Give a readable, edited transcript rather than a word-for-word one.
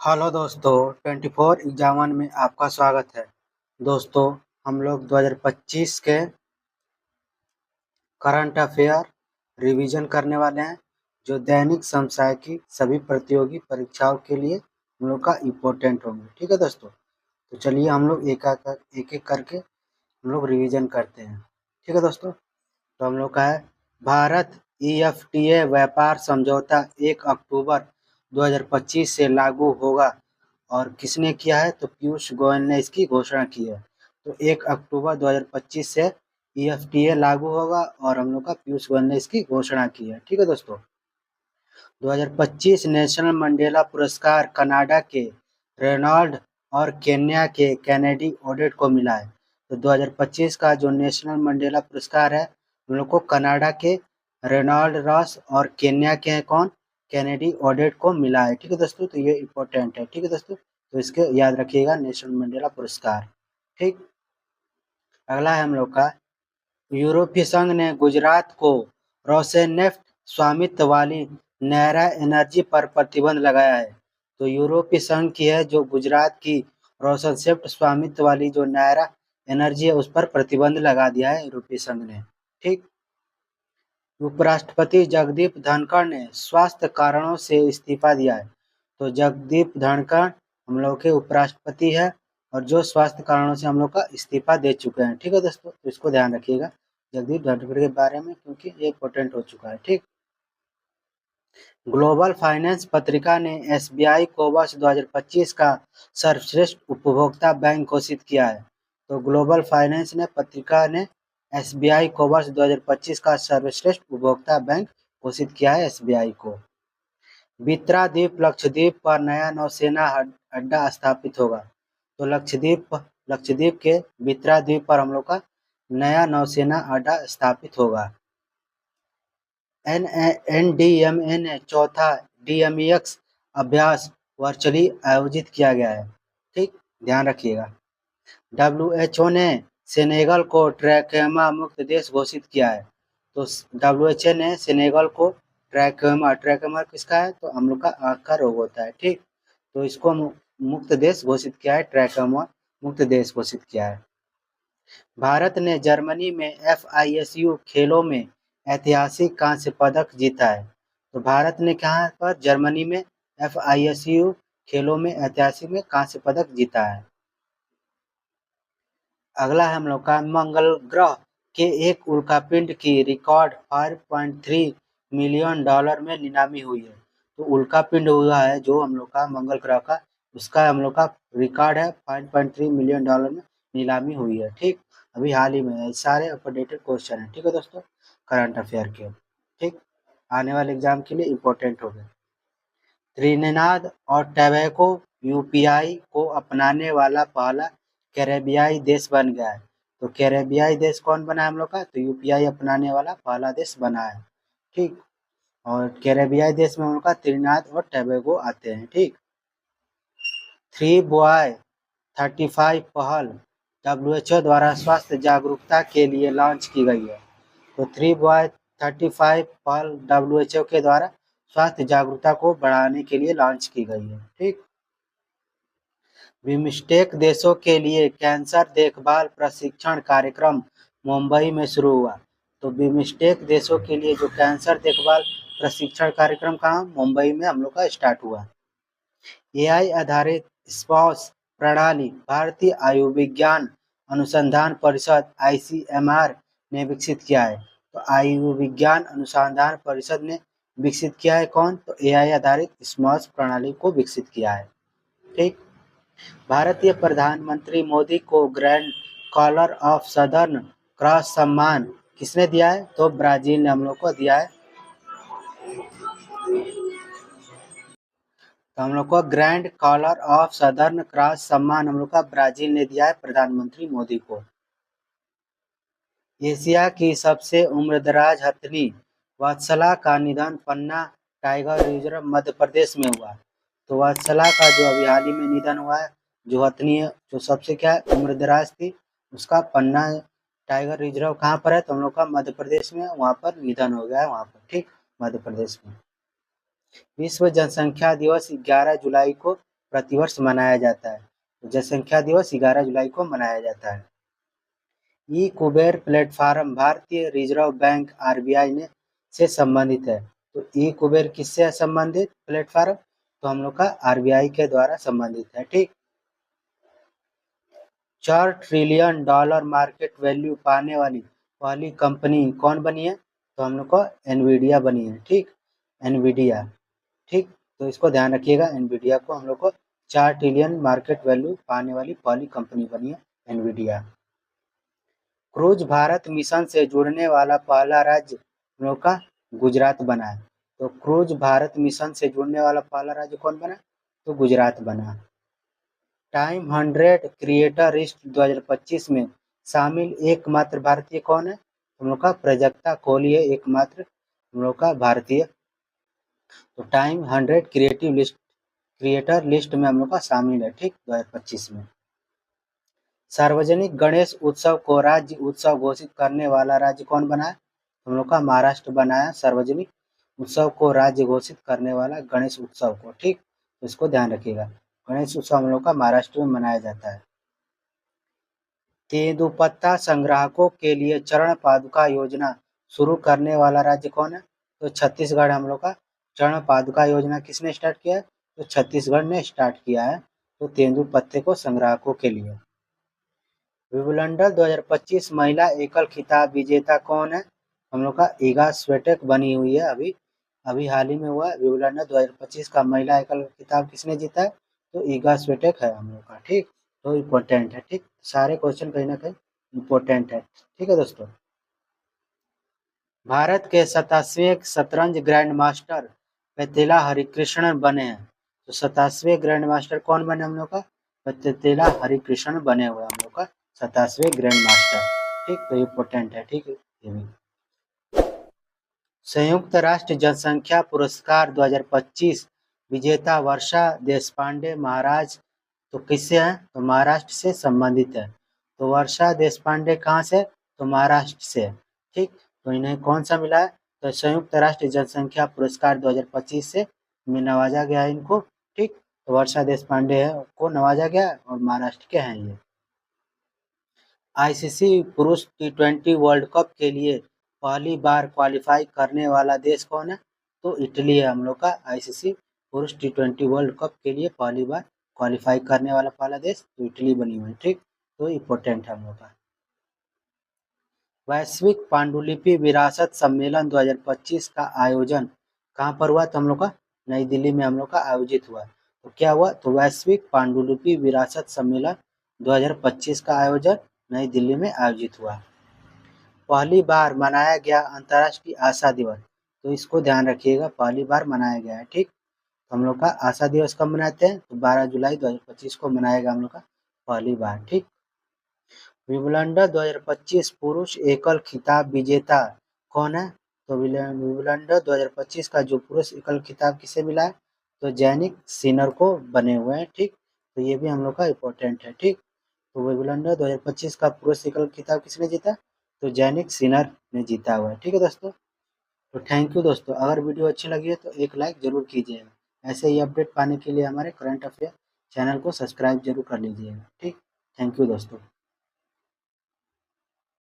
Hello दोस्तों, 24 exam में आपका स्वागत है। दोस्तों, हम लोग 2025 के करंट अफेयर रिवीजन करने वाले हैं, जो दैनिक समसामयिक सभी प्रतियोगी परीक्षाओं के लिए हम लोग का इम्पोर्टेंट होंगे। ठीक है दोस्तों, तो चलिए हम लोग एक एक करके हम लोग रिवीजन करते हैं। ठीक है दोस्तों, तो हम लोग का है भारत EFTA व्यापार समझौता 1 अक्टूबर 2025 से लागू होगा। और किसने किया है? तो पीयूष गोयल ने इसकी घोषणा की है। तो 1 अक्टूबर 2025 से EFTA लागू होगा और हम लोग का पीयूष गोयल ने इसकी घोषणा की है। ठीक है दोस्तों, 2025 नेशनल मंडेला पुरस्कार कनाडा के रेनॉल्ड और केन्या के कैनेडी ओडेट को मिला है। तो 2025 का जो नेशनल मंडेला पुरस्कार है, हम लोग को कनाडा के रेनॉल्ड रॉस और केन्या के हैं कौन? कैनेडी ओडेट को मिला है। ठीक है दोस्तों, तो ये इम्पोर्टेंट है। ठीक है दोस्तों, तो इसके याद रखिएगा, नेशनल मंडेला पुरस्कार। ठीक, अगला है हम लोग का यूरोपीय संघ ने गुजरात को रोसेनेफ्ट स्वामित्व वाली नैरा एनर्जी पर प्रतिबंध लगाया है। तो यूरोपीय संघ की है जो गुजरात की रोसेनेफ्ट स्वामित्व वाली जो नैरा एनर्जी है, उस पर प्रतिबंध लगा दिया है यूरोपीय संघ ने। ठीक, उपराष्ट्रपति जगदीप धनखड़ ने स्वास्थ्य कारणों से इस्तीफा दिया है। तो जगदीप धनखड़ हम लोग के उपराष्ट्रपति है और जो स्वास्थ्य कारणों से हम लोग का इस्तीफा दे चुके हैं। ठीक है दोस्तों, तो इसको ध्यान रखिएगा जगदीप धनखड़ के बारे में, क्योंकि ये इम्पोर्टेंट हो चुका है। ठीक, ग्लोबल फाइनेंस पत्रिका ने SBI को वर्ष 2025 का सर्वश्रेष्ठ उपभोक्ता बैंक घोषित किया है। तो ग्लोबल फाइनेंस ने पत्रिका ने SBI को वर्ष 2025 का सर्वश्रेष्ठ उपभोक्ता बैंक घोषित किया है SBI को। बित्रा द्वीप लक्षद्वीप पर नया नौसेना अड्डा स्थापित होगा। तो लक्षद्वीप के बित्रा द्वीप पर हम लोग का नया नौसेना अड्डा स्थापित होगा। NDMA ने चौथा DMEX अभ्यास वर्चुअली आयोजित किया गया है। ठीक, ध्यान रखिएगा। WHO ने सेनेगल को ट्रैकोमा मुक्त देश घोषित किया है। तो WHO ने सेनेगल को ट्रैकोमा किसका है? तो हम लोग का आँख का रोग होता है। ठीक, तो इसको मुक्त देश घोषित किया है, ट्रैकोमा मुक्त देश घोषित किया है। भारत ने जर्मनी में FISU खेलों में ऐतिहासिक कांस्य पदक जीता है। तो भारत ने कहाँ पर? जर्मनी में FISU खेलों में ऐतिहासिक में कांस्य पदक जीता है। अगला है हम लोग का मंगल ग्रह के एक उल्कापिंड की रिकॉर्ड $5.3 मिलियन में नीलामी हुई है। तो उल्कापिंड हुआ है जो हम लोग का मंगल ग्रह का, उसका हम लोग का रिकॉर्ड है 5.3 मिलियन डॉलर में नीलामी हुई है। ठीक, अभी हाल ही में है। सारे अपडेटेड क्वेश्चन है। ठीक है दोस्तों, करंट अफेयर के। ठीक, आने वाले एग्जाम के लिए इम्पोर्टेंट हो गए। त्रिनिदाद और टोबैगो UPI को अपनाने वाला पहला कैरेबियाई देश बन गया है। तो कैरेबियाई देश कौन बना है हम लोग का? तो UPI अपनाने वाला पहला देश बना है। ठीक, और कैरेबियाई देश में हम लोग का त्रिनिदाद और टोबैगो आते हैं। ठीक, 3 बॉय 35 पहल WHO द्वारा स्वास्थ्य जागरूकता के लिए लॉन्च की गई है। तो 3 बॉय 35 पहल WHO के द्वारा स्वास्थ्य जागरूकता को बढ़ाने के लिए लॉन्च की गई है। ठीक, बिम्स्टेक देशों के लिए कैंसर देखभाल प्रशिक्षण कार्यक्रम मुंबई में शुरू हुआ। तो बिम्स्टेक देशों के लिए जो कैंसर देखभाल प्रशिक्षण कार्यक्रम कहाँ? मुंबई में हम लोग का स्टार्ट हुआ। AI आधारित स्पाउस प्रणाली भारतीय आयुर्विज्ञान अनुसंधान परिषद ICMR ने विकसित किया है। तो आयुर्विज्ञान अनुसंधान परिषद ने विकसित किया है कौन? तो AI आधारित स्पाउस प्रणाली को विकसित किया है। ठीक, भारतीय प्रधानमंत्री मोदी को grand collar of southern cross सम्मान किसने दिया है? तो ब्राजील ने हम लोग को दिया है। तो हम लोग को grand collar of southern cross सम्मान हम लोग का ब्राजील ने दिया है प्रधानमंत्री मोदी को। एशिया की सबसे उम्रदराज हथिनी वत्सला का निधन पन्ना टाइगर रिजर्व मध्य प्रदेश में हुआ। तो वत्सला का जो अभी हाल ही में निधन हुआ है, जो हथिनी जो सबसे क्या है उम्रदराज थी, उसका पन्ना टाइगर रिजर्व कहाँ पर है? तो हम लोग का मध्य प्रदेश में, वहाँ पर निधन हो गया है वहाँ पर। ठीक, मध्य प्रदेश में। विश्व जनसंख्या दिवस 11 जुलाई को प्रतिवर्ष मनाया जाता है। तो जनसंख्या दिवस 11 जुलाई को मनाया जाता है। ई कुबेर प्लेटफॉर्म भारतीय रिजर्व बैंक आरबीआई ने से संबंधित है। तो ई कुबेर किससे संबंधित प्लेटफॉर्म? तो हम लोग का आरबीआई के द्वारा संबंधित है। ठीक, $4 ट्रिलियन मार्केट वैल्यू पाने वाली पहली कंपनी कौन बनी है? तो हम लोग को एनवीडिया बनी है। ठीक, एनवीडिया। ठीक, तो इसको ध्यान रखिएगा, एनवीडिया को हम लोग को 4 ट्रिलियन मार्केट वैल्यू पाने वाली पहली कंपनी बनी है एनवीडिया। क्रूज भारत मिशन से जुड़ने वाला पहला राज्य हम लोग का गुजरात बना है। तो क्रूज भारत मिशन से जुड़ने वाला पहला राज्य कौन बना? तो गुजरात बना। टाइम 100 क्रिएटर लिस्ट 2025 में शामिल एकमात्र भारतीय कौन है? हम लोग का प्राजक्ता कोहली है, एकमात्र हम लोग का भारतीय। तो टाइम 100 क्रिएटर लिस्ट में हम लोग का शामिल है। ठीक, 2025 में। सार्वजनिक गणेश उत्सव को राज्य उत्सव घोषित करने वाला राज्य कौन बना है? हम लोग का महाराष्ट्र बनाया सार्वजनिक उत्सव को राज्य घोषित करने वाला गणेश उत्सव को। ठीक, तो इसको ध्यान रखिएगा, गणेश उत्सव हम लोग का महाराष्ट्र में मनाया जाता है। तेंदुपत्ता संग्राहकों के लिए चरण पादुका योजना शुरू करने वाला राज्य कौन है? तो छत्तीसगढ़ हम लोग का। चरण पादुका योजना किसने स्टार्ट किया है? तो छत्तीसगढ़ ने स्टार्ट किया है। तो तेंदुपत्ते को संग्राहकों के लिए। विंबलडन 2025 महिला एकल खिताब विजेता कौन है? हम लोग का इगा स्विएटेक बनी हुई है। अभी हाल ही में हुआ विंबलडन 2025 का महिला एकल खिताब किसने जीता है? तो इगा स्विएटेक है हम लोग का। ठीक, तो इम्पोर्टेंट है। ठीक, सारे क्वेश्चन कहीं ना कहीं इम्पोर्टेंट है। ठीक है दोस्तों, भारत के 27वें शतरंज ग्रैंड मास्टर पेतेला हरिकृष्णन बने हैं। तो 27वें ग्रैंड मास्टर कौन बने हम लोग का? पेतेला हरिकृष्णन बने हुए हम लोग का 27वें ग्रैंड मास्टर। ठीक, तो इम्पोर्टेंट है। ठीक, ये भी। संयुक्त राष्ट्र जनसंख्या पुरस्कार 2025 विजेता वर्षा देशपांडे महाराज तो किससे है? तो महाराष्ट्र से संबंधित है। तो वर्षा देशपांडे कहाँ से? तो महाराष्ट्र से। ठीक, तो इन्हें कौन सा मिला है? तो संयुक्त राष्ट्र जनसंख्या पुरस्कार 2025 से में नवाजा गया है इनको। ठीक, तो वर्षा देशपांडे को नवाजा गया और महाराष्ट्र के हैं ये। आईसीसी पुरुष T20 वर्ल्ड कप के लिए पहली बार क्वालिफाई करने वाला देश कौन है? तो इटली है हम लोग का। आईसीसी पुरुष T20 वर्ल्ड कप के लिए पहली बार क्वालिफाई करने वाला पहला देश तो इटली बनी हुई है। ठीक, तो इम्पोर्टेंट है हम लोग का। वैश्विक पांडुलिपि विरासत सम्मेलन 2025 का आयोजन कहाँ पर हुआ? तो हम लोग का नई दिल्ली में हम लोग का आयोजित हुआ। तो क्या हुआ? तो वैश्विक पांडुलिपि विरासत सम्मेलन 2025 का आयोजन नई दिल्ली में आयोजित हुआ। पहली बार मनाया गया अंतर्राष्ट्रीय आशा दिवस। तो इसको ध्यान रखिएगा, पहली बार मनाया गया है। ठीक, तो हम लोग का आशा दिवस कब मनाते हैं? तो 12 जुलाई 2025 को मनाएगा हम लोग का पहली बार। ठीक, विंबलडन 2025 पुरुष एकल खिताब विजेता कौन है? तो विंबलडन 2025 का जो पुरुष एकल खिताब किसे मिला है? तो जैनिक सिनर को बने हुए हैं। ठीक, तो ये भी हम लोग का इम्पोर्टेंट है। ठीक, तो विंबलडन 2025 का पुरुष एकल खिताब किसने जीता? तो जैनिक सिनर ने जीता हुआ है। ठीक है दोस्तों, तो थैंक यू दोस्तों। अगर वीडियो अच्छी लगी है तो एक लाइक जरूर कीजिएगा। ऐसे ही अपडेट पाने के लिए हमारे करंट अफेयर चैनल को सब्सक्राइब जरूर कर लीजिएगा। ठीक, थैंक यू दोस्तों।